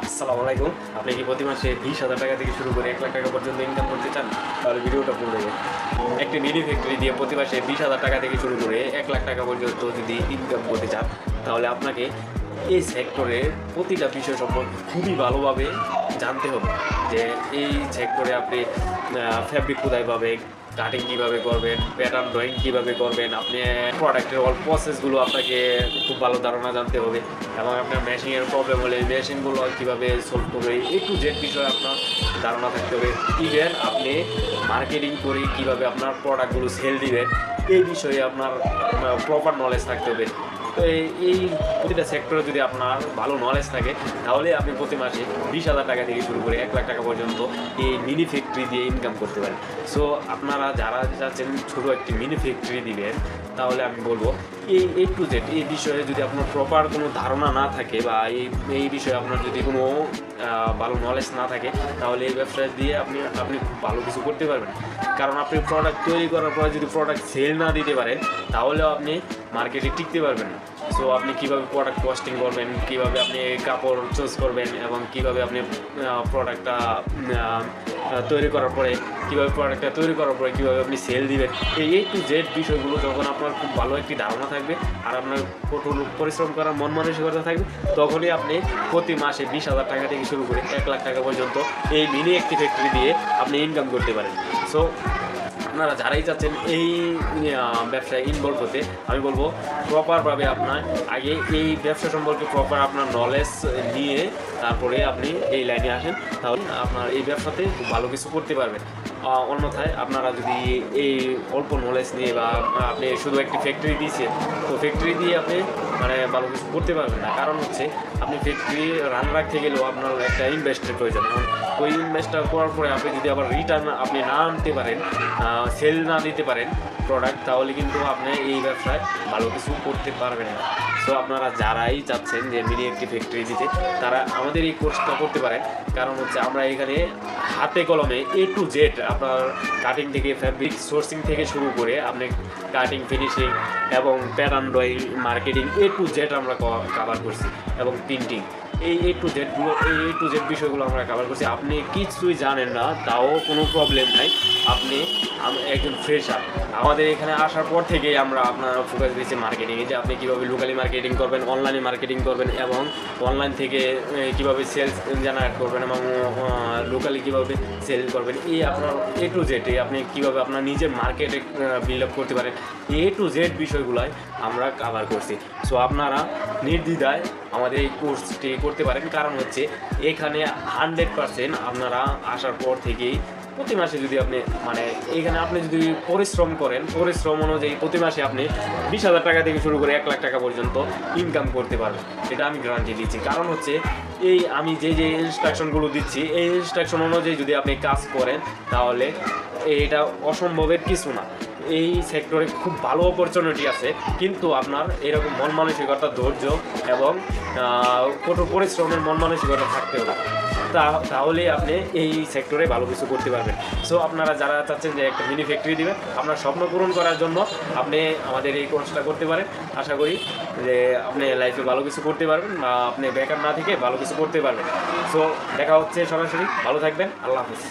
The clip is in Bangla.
আসসালামু আলাইকুম। আপনি কি প্রতি মাসে 20,000 টাকা থেকে শুরু করে 1 লাখ টাকা পর্যন্ত ইনকাম করতে চান? তাহলে ভিডিওটা পুরো দেখুন। একটি মিনি ফ্যাক্টরি দিয়ে প্রতি মাসে 20,000 টাকা থেকে শুরু করে 1 লাখ টাকা পর্যন্ত যদি ইনকাম করতে চান, তাহলে আপনাকে এই সেক্টরের প্রতিটা বিষয় সম্পর্কে খুবই ভালোভাবে জানতে হবে। যে এই সেক্টরে আপনি ফ্যাব্রিক কোথায় পাবেন, কাটিং কীভাবে করবেন, প্যাটার্ন ড্রয়িং কীভাবে করবেন, আপনি প্রোডাক্টের অল প্রসেসগুলো আপনাকে খুব ভালো ধারণা জানতে হবে এবং আপনার মেশিনের প্রবলেম হলে মেশিনগুলো কীভাবে সলভ করবে টু জেড বিষয়ে আপনার ধারণা থাকতে হবে। ইভেন আপনি মার্কেটিং করে কীভাবে আপনার প্রোডাক্টগুলো সেল দিবেন এই বিষয়ে আপনার প্রপার নলেজ থাকতে হবে। তো এই প্রতিটা সেক্টরে যদি আপনার ভালো নলেজ থাকে, তাহলে আপনি প্রতি মাসে 20,000 টাকা থেকে শুরু করে 1 লাখ টাকা পর্যন্ত এই মিনি ফ্যাক্টরি দিয়ে ইনকাম করতে পারেন। সো আপনারা যারা চাচ্ছেন ছোটো একটি মিনি ফ্যাক্টরি দিবেন, তাহলে আমি বলবো এই টু জেড এই বিষয়ে যদি আপনার প্রপার কোনো ধারণা না থাকে বা এই বিষয়ে আপনার যদি কোনো ভালো নলেজ না থাকে, তাহলে এই ব্যবসা দিয়ে আপনি ভালো কিছু করতে পারবেন। কারণ আপনি প্রোডাক্ট তৈরি করার পরে যদি প্রোডাক্ট সেল না দিতে পারেন, তাহলেও আপনি মার্কেটে টিকতে পারবেন না। সো আপনি কীভাবে প্রোডাক্ট কস্টিং করবেন, কীভাবে আপনি কাপড় চুজ করবেন এবং কীভাবে আপনি প্রোডাক্টটা তৈরি করার পরে কীভাবে আপনি সেল দিবেন, এই টু জেড বিষয়গুলো যখন আপনার খুব ভালো একটি ধারণা থাকবে আর আপনার কঠোর পরিশ্রম করার মন মানসিকতা থাকবে, তখনই আপনি প্রতি মাসে 20,000 টাকা থেকে শুরু করে 1 লাখ টাকা পর্যন্ত এই মিনি একটি ফ্যাক্টরি দিয়ে আপনি ইনকাম করতে পারেন। সো আপনারা যারাই চাচ্ছেন এই ব্যবসায় ইনভলভ হতে, আমি বলবো প্রপারভাবে আপনার আগে এই ব্যবসা সম্পর্কে প্রপার আপনার নলেজ নিয়ে তারপরে আপনি এই লাইনে আসেন, তাহলে আপনার এই ব্যবসাতে খুব ভালো কিছু করতে পারবেন। অন্যথায় আপনারা যদি এই অল্প নলেজ নিয়ে বা আপনি শুধু একটি ফ্যাক্টরি দিয়েছেন, তো ফ্যাক্টরি দিয়ে আপনি ভালো কিছু করতে পারবেন না। কারণ হচ্ছে আপনি ফ্যাক্টরি রান রাখতে গেলেও আপনার একটা ইনভেস্টের প্রয়োজন। ওই ইনভেস্টটা করার পরে আপনি যদি আবার রিটার্ন আপনি না আনতে পারেন, সেল না দিতে পারেন প্রোডাক্ট, তাহলে কিন্তু আপনি এই ব্যবসায় ভালো কিছু করতে পারবেন না। সো আপনারা যারাই চাচ্ছেন যে মিনি একটি ফ্যাক্টরি দিতে, তারা আমাদের এই কোর্সটা করতে পারেন। কারণ হচ্ছে আমরা এখানে হাতে কলমে এ টু জেড আপনার কাটিং থেকে ফ্যাব্রিক সোর্সিং থেকে শুরু করে আপনি কাটিং, ফিনিশিং এবং pattern drawing, marketing A to Z আমরা কভার করছি এবং প্রিন্টিং এই টু জেড বিষয়গুলো আমরা কভার করছি। আপনি কিছুই জানেন না, তাও কোনো প্রবলেম নাই। আপনি একজন ফ্রেশার, আমাদের এখানে আসার পর থেকেই আমরা আপনার ফোকাস দিয়েছি মার্কেটিংয়ে, যে আপনি কীভাবে লোকালি মার্কেটিং করবেন, অনলাইনে মার্কেটিং করবেন এবং অনলাইন থেকে কীভাবে সেলস জেনারেট করবেন এবং লোকালি কীভাবে সেল করবেন, এই আপনার এ টু জেড আপনি কীভাবে আপনার নিজের মার্কেটে বিল্ড আপ করতে পারেন, এ টু জেড বিষয়গুলোই আমরা কভার করছি। সো আপনারা নির্দ্বিধায় আমাদের এই কোর্সটি করতে পারেন। কারণ হচ্ছে এখানে 100% আপনারা আসার পর থেকেই প্রতি মাসে যদি আপনি এখানে আপনি যদি পরিশ্রম করেন, পরিশ্রম অনুযায়ী প্রতি মাসে আপনি 20,000 টাকা থেকে শুরু করে 1 লাখ টাকা পর্যন্ত ইনকাম করতে পারবেন। এটা আমি গ্যারান্টি দিচ্ছি। কারণ হচ্ছে আমি যে ইনস্ট্রাকশনগুলো দিচ্ছি, এই ইনস্ট্রাকশন অনুযায়ী যদি আপনি কাজ করেন, তাহলে এটা অসম্ভবের কিছু না। এই সেক্টরে খুব ভালো অপরচুনিটি আছে, কিন্তু আপনার এরকম মন মানসিকতা, ধৈর্য এবং কঠোর পরিশ্রমের মন মানসিকতা থাকতে হবে। তাহলে আপনি এই সেক্টরে ভালো কিছু করতে পারবেন। সো আপনারা যারা চাচ্ছেন যে একটা মিনি ফ্যাক্টরি দিবেন, আপনার স্বপ্ন পূরণ করার জন্য আপনি আমাদের এই কোর্সটা করতে পারেন। আশা করি যে আপনি লাইফে ভালো কিছু করতে পারবেন বা আপনি বেকার না থেকে ভালো কিছু করতে পারবেন। সো দেখা হচ্ছে সরাসরি। ভালো থাকবেন। আল্লাহ হাফিজ।